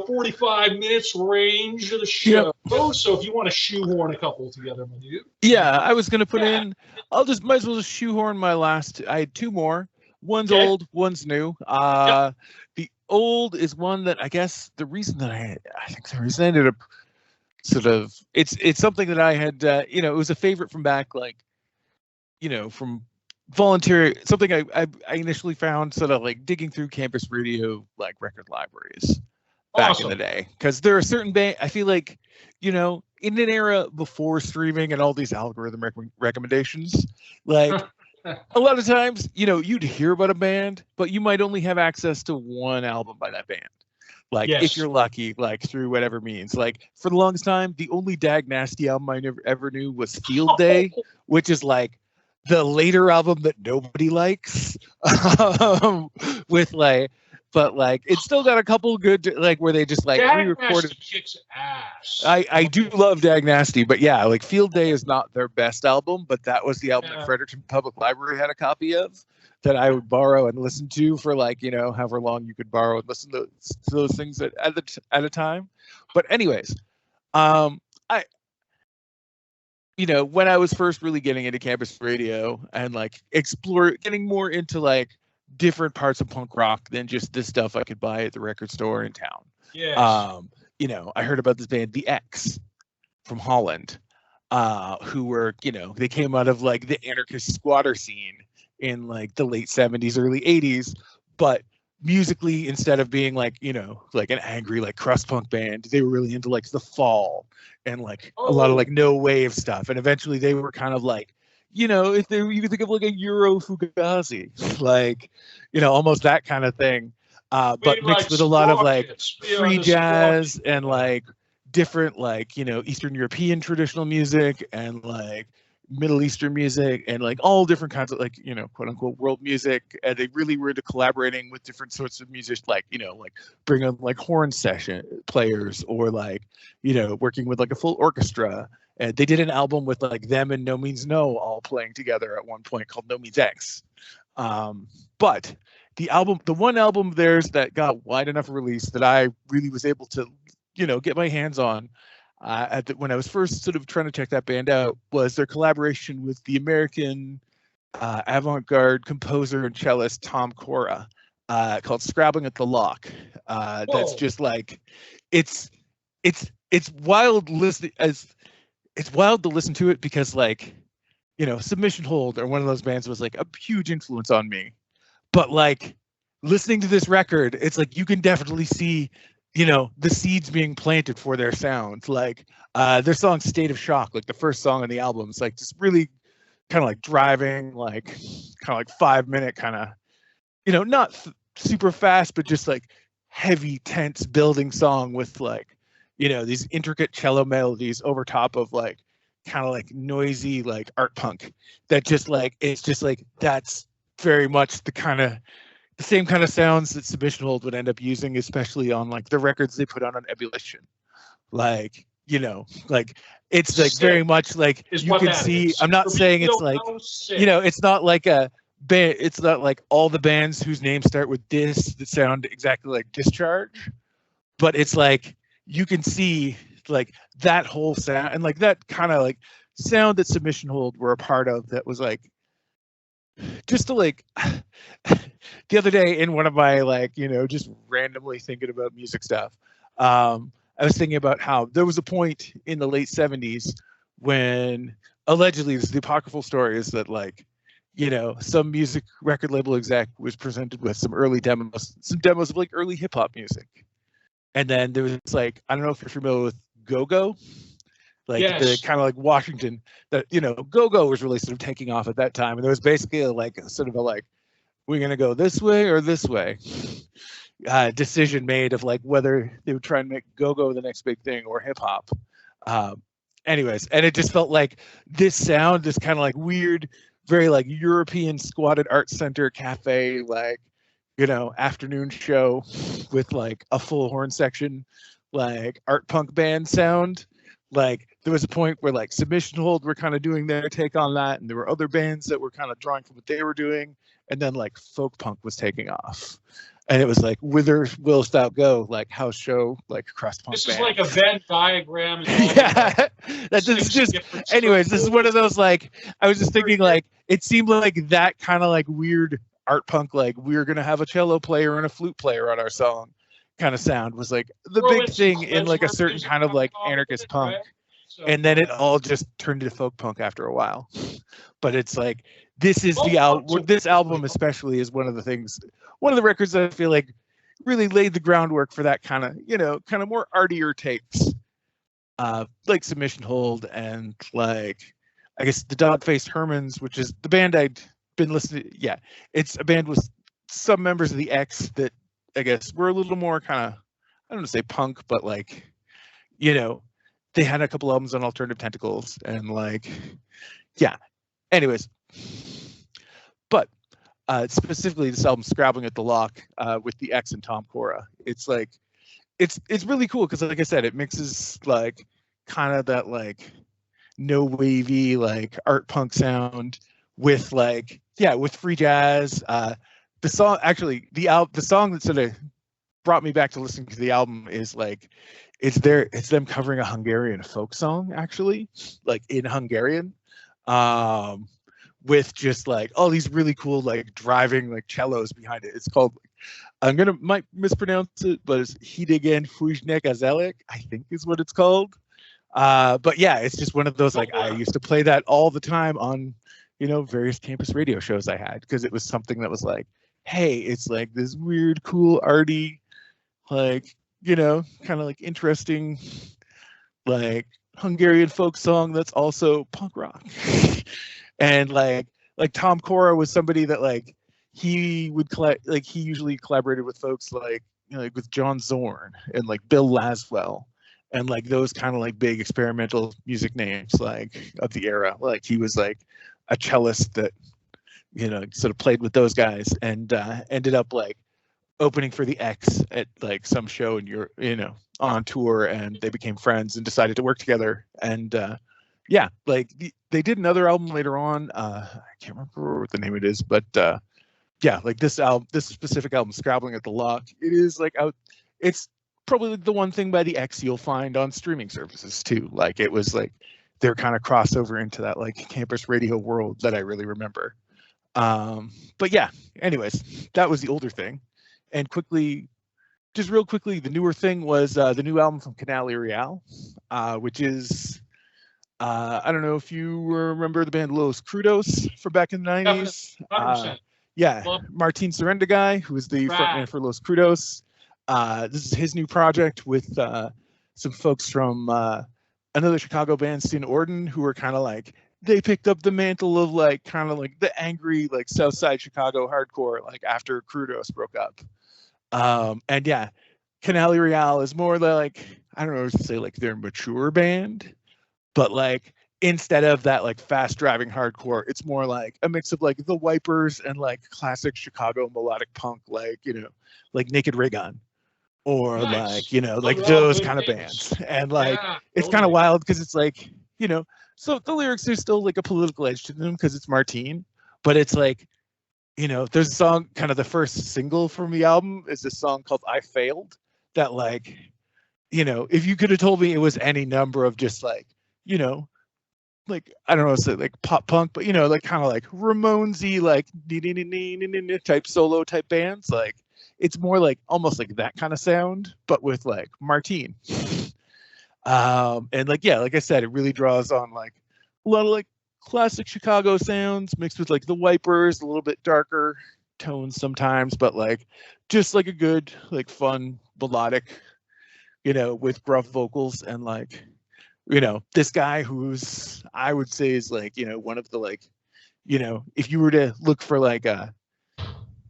45 minutes range of the show. Yep. So if you want to shoehorn a couple together, my dude. Yeah, I was gonna put in. Might as well just shoehorn my last. I had two more. One's old, one's new. The old is one that I guess the reason that I ended up sort of it's something that I had it was a favorite from back from voluntary, something I initially found sort of like digging through campus radio like record libraries back in the day, because there are certain I feel like in an era before streaming and all these algorithm recommendations, like a lot of times you'd hear about a band but you might only have access to one album by that band, like if you're lucky, like through whatever means. Like for the longest time the only Dag Nasty album I ever knew was Field Day, which is like the later album that nobody likes, with but it's still got a couple good where they just re-recorded. Kicks ass. I do love Dag Nasty, but Field Day is not their best album, but that was the album that Fredericton Public Library had a copy of that I would borrow and listen to for however long you could borrow and listen to those things at a time. But anyways, I, when I was first really getting into campus radio and like getting more into like different parts of punk rock than just this stuff I could buy at the record store in town. Yes. I heard about this band, The X, from Holland, who were, they came out of like the anarchist squatter scene in like the late 70s, early 80s, but musically, instead of being like, like an angry like crust punk band, they were really into like The Fall and like a lot of like no wave stuff. And eventually they were kind of like, if you could think of like a Euro Fugazi, like, almost that kind of thing. But mixed like with a lot of like free jazz and like different like, Eastern European traditional music and like Middle Eastern music and like all different kinds of like, quote unquote world music. And they really were into collaborating with different sorts of music, like, like bring on like horn session players or like, working with like a full orchestra. And they did an album with like them and No Means No all playing together at one point called No Means X. But the one album of theirs that got wide enough release that I really was able to, get my hands on when I was first sort of trying to check that band out was their collaboration with the American avant-garde composer and cellist Tom Cora called Scrabbling at the Lock. That's just like, it's wild it's wild to listen to it because like, Submission Hold or one of those bands was like a huge influence on me. But like listening to this record, it's like you can definitely see, the seeds being planted for their sound. Like their song State of Shock, like the first song on the album, is like just really kind of like driving, like kind of like 5-minute kind of, not super fast, but just like heavy, tense building song with like, these intricate cello melodies over top of like kind of like noisy like art punk that just like it's just like that's very much the same kind of sounds that Submission Hold would end up using, especially on like the records they put on Ebullition. Like, like it's like very much like you can see. I'm not saying it's like, it's not like a band. It's not like all the bands whose names start with dis that sound exactly like Discharge, but it's like you can see like that whole sound and like that kind of like sound that Submission Hold were a part of that was like just to like the other day in one of my like just randomly thinking about music stuff, I was thinking about how there was a point in the late 70s when allegedly, this is the apocryphal story, is that like some music record label exec was presented with some demos of like early hip-hop music, and then there was like, I don't know if you're familiar with Go-Go, like the kind of like Washington, that Go-Go was really sort of taking off at that time, and there was basically sort of a like, we're gonna go this way or this way decision made of like whether they would try and make Go-Go the next big thing or hip hop. Anyways, and it just felt like this sound, this kind of like weird, very like European squatted art center cafe, like afternoon show with like a full horn section, like art punk band sound. Like there was a point where like Submission Hold were kind of doing their take on that, and there were other bands that were kind of drawing from what they were doing, and then like folk punk was taking off, and it was like Whither Wilt Thou Go, like house show, like crust punk. This band. is like a Venn diagram. Yeah, this is just. Anyways, this is one of those like I was just thinking like it seemed like that kind of like weird art punk, like we're gonna have a cello player and a flute player on our song kind of sound was like the big thing in like a certain kind of like anarchist punk, right? So, and then it all just turned into folk punk after a while. But it's like this is the album. This album especially is one of the records that I feel like really laid the groundwork for that kind of more artier takes, like Submission Hold and like I guess the Dog-Faced Hermans, which is the band I'd been listening to. Yeah, it's a band with some members of the X that I guess were a little more kind of, I don't want to say punk, but like, they had a couple albums on Alternative Tentacles and like, yeah. Anyways, but specifically this album Scrabbling at the Lock with the X and Tom Cora. It's like, it's really cool because like I said, it mixes like kind of that like no wavy like art punk sound with like, with free jazz. The song, actually, the song that sort of brought me back to listening to the album is like, it's them covering a Hungarian folk song, actually, like in Hungarian, um, with just like all these really cool like driving like cellos behind it. It's called, I'm gonna might mispronounce it, but it's Hidigen Fujnek Azelik, I think is what it's called. But yeah, it's just one of those, like, I used to play that all the time on, various campus radio shows I had, because it was something that was like, hey, it's like this weird, cool, arty, like, kind of like interesting, like Hungarian folk song that's also punk rock. And like Tom Cora was somebody that like he would he usually collaborated with folks like, like with John Zorn and like Bill Laswell and like those kind of like big experimental music names like of the era. Like he was like a cellist that sort of played with those guys and ended up like opening for the X at like some show in Europe, on tour, and they became friends and decided to work together. And yeah, like they did another album later on. I can't remember what the name it is, but yeah, like this specific album, Scrabbling at the Lock, it is like out. It's probably the one thing by the X you'll find on streaming services too. Like it was like their kind of crossover into that like campus radio world that I really remember. But yeah, anyways, that was the older thing. And just real quickly, the newer thing was the new album from Canale Real, which is, I don't know if you remember the band Los Crudos from back in the 90s. 100%. Yeah, Martin Serenda guy, who is the frontman for Los Crudos. This is his new project with some folks from another Chicago band, Stin Orden, who were kind of like, they picked up the mantle of like kind of like the angry like South Side Chicago hardcore like after Crudos broke up. And yeah, Canale Real is more like, I don't know what to say, like their mature band, but like instead of that like fast driving hardcore, it's more like a mix of like the Wipers and like classic Chicago melodic punk, like like Naked Raygun, or Nice. like those kind of bands. And like it's kind of wild because it's like so the lyrics, there's still like a political edge to them because it's Martine, but it's like, there's a song, kind of the first single from the album is this song called I Failed, that like, if you could have told me it was any number of just like, like, I don't know, say like pop punk, but like kind of like Ramonesy, like type solo type bands, like it's more like almost like that kind of sound, but with like Martine. And like, yeah, like I said, it really draws on like a lot of like classic Chicago sounds mixed with like the Wipers, a little bit darker tones sometimes, but like just like a good, like fun melodic, with gruff vocals. And like, this guy who's, I would say is like, one of the like, if you were to look for like a,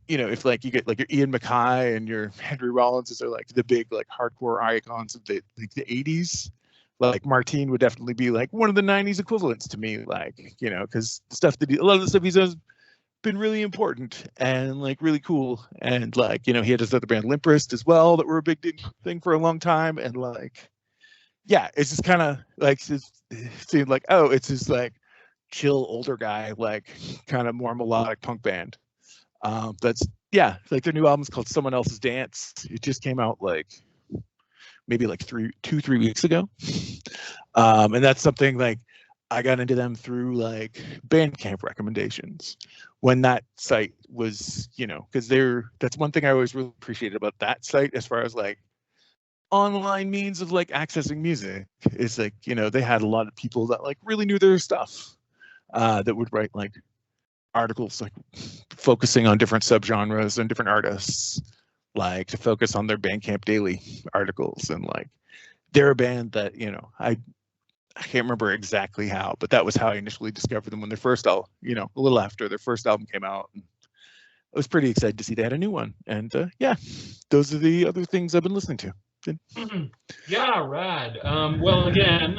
if like you get like your Ian MacKaye and your Henry Rollins are like the big like hardcore icons of the 80s, like Martine would definitely be like one of the 90s equivalents to me, like, because a lot of the stuff he's done has been really important and like really cool. And like, he had his other band Limp Wrist as well that were a big thing for a long time. And like, yeah, it's just kind of like, it seemed like, oh, it's this like chill older guy, like kind of more melodic punk band. That's, yeah, like their new album's called Someone Else's Dance. It just came out like maybe like 3 weeks ago. And that's something like I got into them through like Bandcamp recommendations when that site was, because that's one thing I always really appreciated about that site as far as like online means of like accessing music is like, they had a lot of people that like really knew their stuff, that would write like articles like focusing on different subgenres and different artists, like to focus on their Bandcamp daily articles. And like they're a band that I can't remember exactly how, but that was how I initially discovered them when their first album, a little after their first album came out. And I was pretty excited to see they had a new one. And yeah, those are the other things I've been listening to. Yeah, rad. Well, again,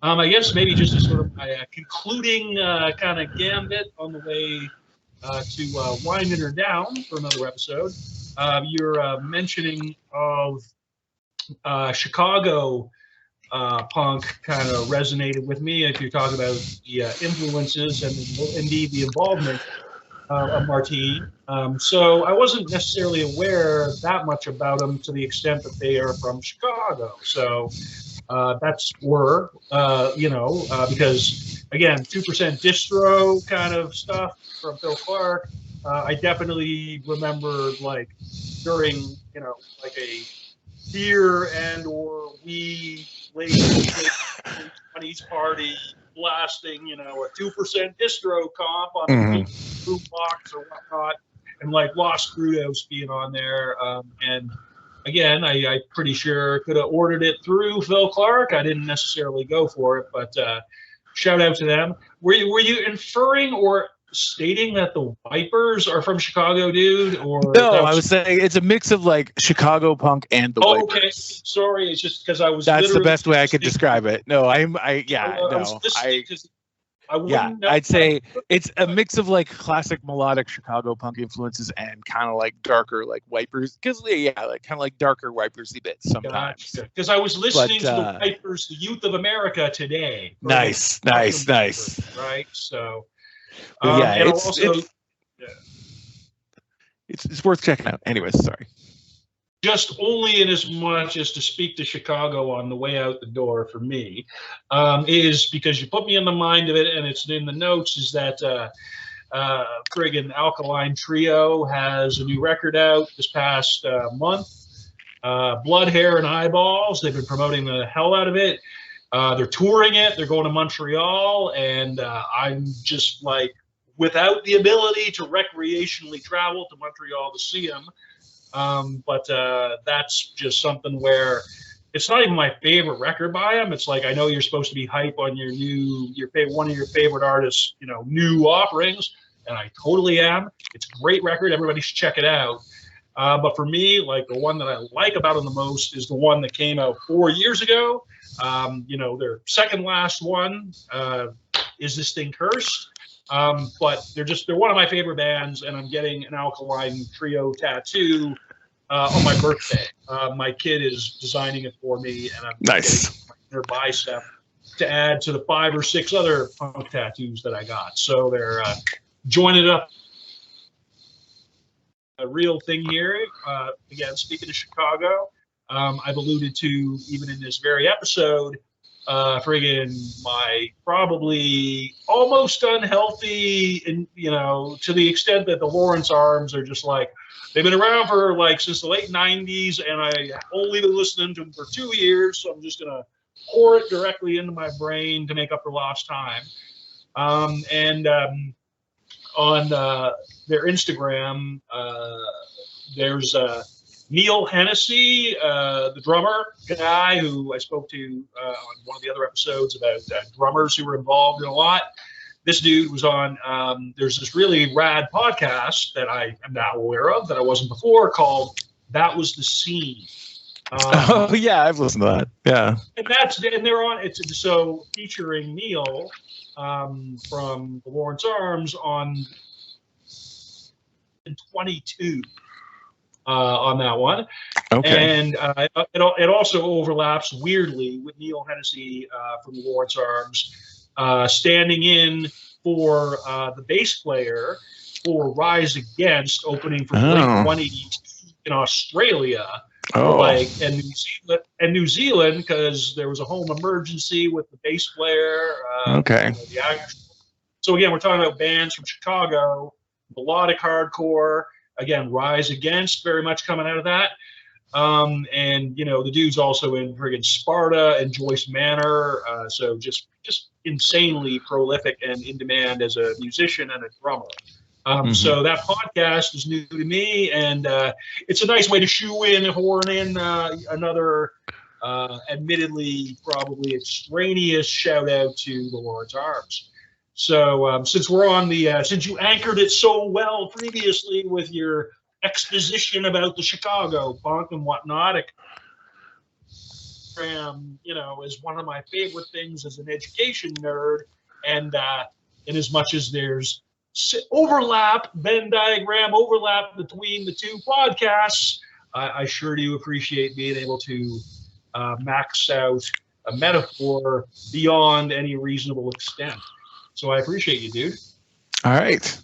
I guess maybe just a sort of my concluding kind of gambit on the way to winding her down for another episode. Your mentioning of Chicago punk kind of resonated with me. If you talk about the influences and indeed the involvement, of Martine. So I wasn't necessarily aware that much about them to the extent that they are from Chicago. So that's were, because again, 2% distro kind of stuff from Phil Clark. I definitely remember like during, like a beer and or weed late 20s party blasting, a 2% distro comp on the boom box or whatnot, and like Los Crudos being on there. And again, I'm pretty sure could have ordered it through Phil Clark. I didn't necessarily go for it, but shout out to them. Were you inferring or stating that the Wipers are from Chicago, dude? Or no, I was saying it's a mix of like Chicago punk and the Wipers. Okay, sorry, it's just because I was. That's the best way I could describe it. No, I'd say it's a mix of like classic melodic Chicago punk influences and kind of like darker like Wipers, because like kind of like darker Wipersy bits sometimes. Because I was listening to the Wipers, the Youth of America today. Nice. Right, so. It's worth checking out. Anyways, sorry. Just only in as much as to speak to Chicago on the way out the door for me is because you put me in the mind of it, and it's in the notes, is that friggin' Alkaline Trio has a new record out this past month. Blood, Hair, and Eyeballs. They've been promoting the hell out of it. They're touring it. They're going to Montreal, and I'm just like, without the ability to recreationally travel to Montreal to see them. But that's just something where it's not even my favorite record by them. It's like, I know you're supposed to be hype on one of your favorite artists, new offerings, and I totally am. It's a great record. Everybody should check it out. But for me, like the one that I like about them the most is the one that came out 4 years ago. Their second last one, Is This Thing Cursed? But they're one of my favorite bands, and I'm getting an Alkaline Trio tattoo on my birthday. My kid is designing it for me, and I'm getting their bicep to add to the 5 or 6 other punk tattoos that I got. So they're joining up. A real thing here. Again, speaking of Chicago, I've alluded to even in this very episode, friggin' my probably almost unhealthy, and to the extent that the Lawrence Arms are just like, they've been around for like since the late 90s, and I only been listening to them for 2 years, so I'm just gonna pour it directly into my brain to make up for lost time. On their Instagram, there's Neil Hennessy, the drummer guy who I spoke to on one of the other episodes about drummers who were involved in a lot. This dude was on, there's this really rad podcast that I am now aware of that I wasn't before, called That Was the Scene. I've listened to that. Yeah. And they're on, it's so featuring Neil from the Lawrence Arms on 22 on that one. Okay. And it also overlaps weirdly with Neil Hennessy from the Lawrence Arms standing in for the bass player for Rise Against, opening for Blink-182 in Australia. And New Zealand, because there was a home emergency with the bass player. So again, we're talking about bands from Chicago, melodic hardcore. Again, Rise Against, very much coming out of that. And the dude's also in friggin' Sparta and Joyce Manor. So just insanely prolific and in demand as a musician and a drummer. So that podcast is new to me, and it's a nice way to horn in another, admittedly probably extraneous shout out to the Lawrence Arms. So since we're on since you anchored it so well previously with your exposition about the Chicago punk and whatnot, is one of my favorite things as an education nerd, and in as much as there's Venn diagram overlap between the two podcasts, I sure do appreciate being able to max out a metaphor beyond any reasonable extent. So I appreciate you, dude. All right.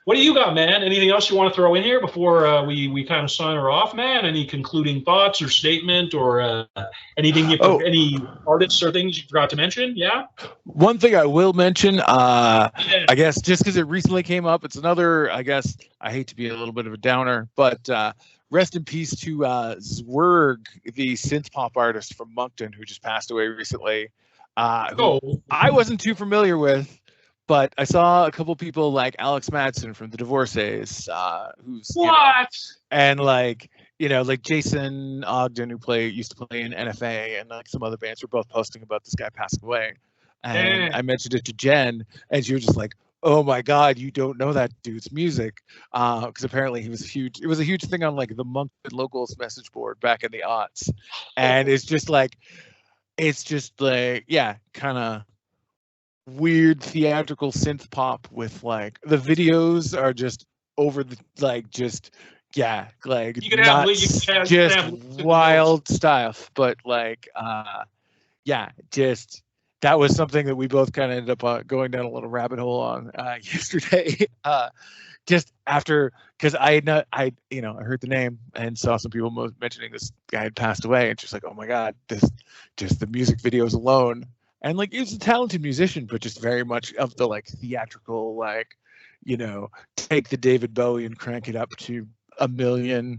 What do you got, man? Anything else you want to throw in here before we kind of sign her off, man? Any concluding thoughts or statement or anything any artists or things you forgot to mention? Yeah. One thing I will mention, Yeah. I guess just because it recently came up, it's another, I guess, I hate to be a little bit of a downer, but rest in peace to Zwerg, the synth pop artist from Moncton who just passed away recently. Who I wasn't too familiar with, but I saw a couple people like Alex Madsen from the Divorcees, who's and like Jason Ogden, who used to play in NFA, and like some other bands were both posting about this guy passing away. And I mentioned it to Jen, and she was just like, "Oh my God, you don't know that dude's music," because apparently he was huge. It was a huge thing on like the Moncton Locals message board back in the aughts, and it's just like, yeah, kind of weird theatrical synth pop with like the videos are just over the like just yeah like you can nuts, just wild stuff, but like yeah, just that was something that we both kind of ended up going down a little rabbit hole on yesterday. Just after, because I heard the name and saw some people mentioning this guy had passed away, and just like, oh my God, just the music videos alone, and like he was a talented musician, but just very much of the like theatrical, like take the David Bowie and crank it up to a million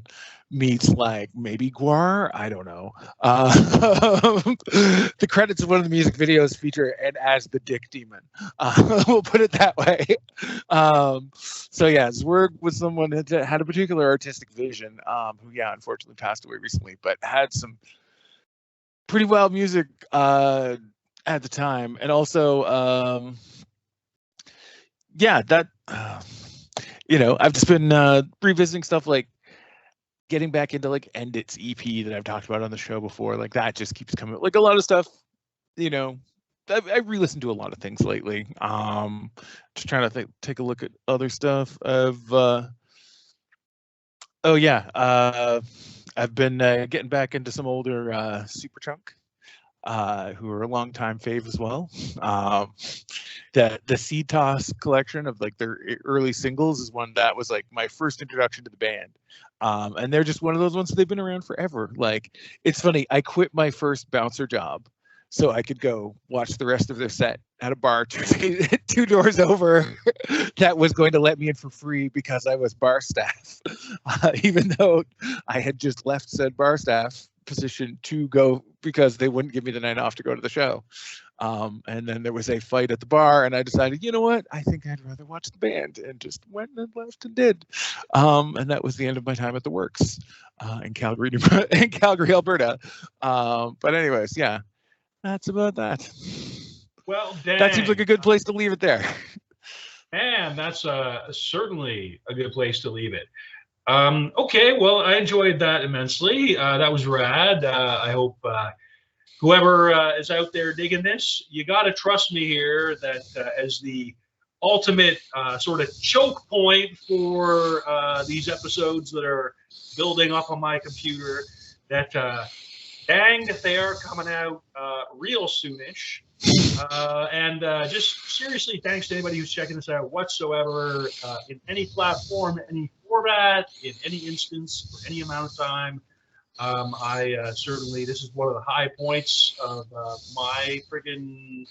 meets like maybe Gwar, I don't know. The credits of one of the music videos feature and as the Dick Demon. We'll put it that way. So yeah, Zwerg was someone that had a particular artistic vision, who unfortunately passed away recently, but had some pretty wild music at the time, and also I've just been revisiting stuff like getting back into like End It's EP that I've talked about on the show before. Like that just keeps coming. Like a lot of stuff, I re-listened to a lot of things lately. Just trying to take a look at other stuff. I've been getting back into some older Superchunk, who are a longtime fave as well. The Seed Toss collection of like their early singles is one that was like my first introduction to the band. And they're just one of those ones that they've been around forever. Like, it's funny, I quit my first bouncer job so I could go watch the rest of their set at a bar two doors over that was going to let me in for free because I was bar staff, even though I had just left said bar staff position to go because they wouldn't give me the night off to go to the show. And then there was a fight at the bar, and I decided, you know what? I think I'd rather watch the band, and just went and left and did. And that was the end of my time at the Works in Calgary, Alberta. But anyways, yeah, that's about that. Well, dang. That seems like a good place to leave it there. Man, that's certainly a good place to leave it. Okay, well, I enjoyed that immensely. That was rad. I hope whoever is out there digging this, you got to trust me here that as the ultimate sort of choke point for these episodes that are building up on my computer, that dang, if they are coming out real soonish. And just seriously, thanks to anybody who's checking this out whatsoever, in any platform, any format, in any instance, for any amount of time. I certainly, this is one of the high points of my freaking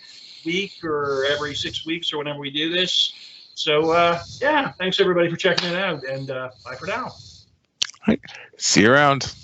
week, or every 6 weeks, or whenever we do this. So yeah, thanks everybody for checking it out, and bye for now. All right. See you around.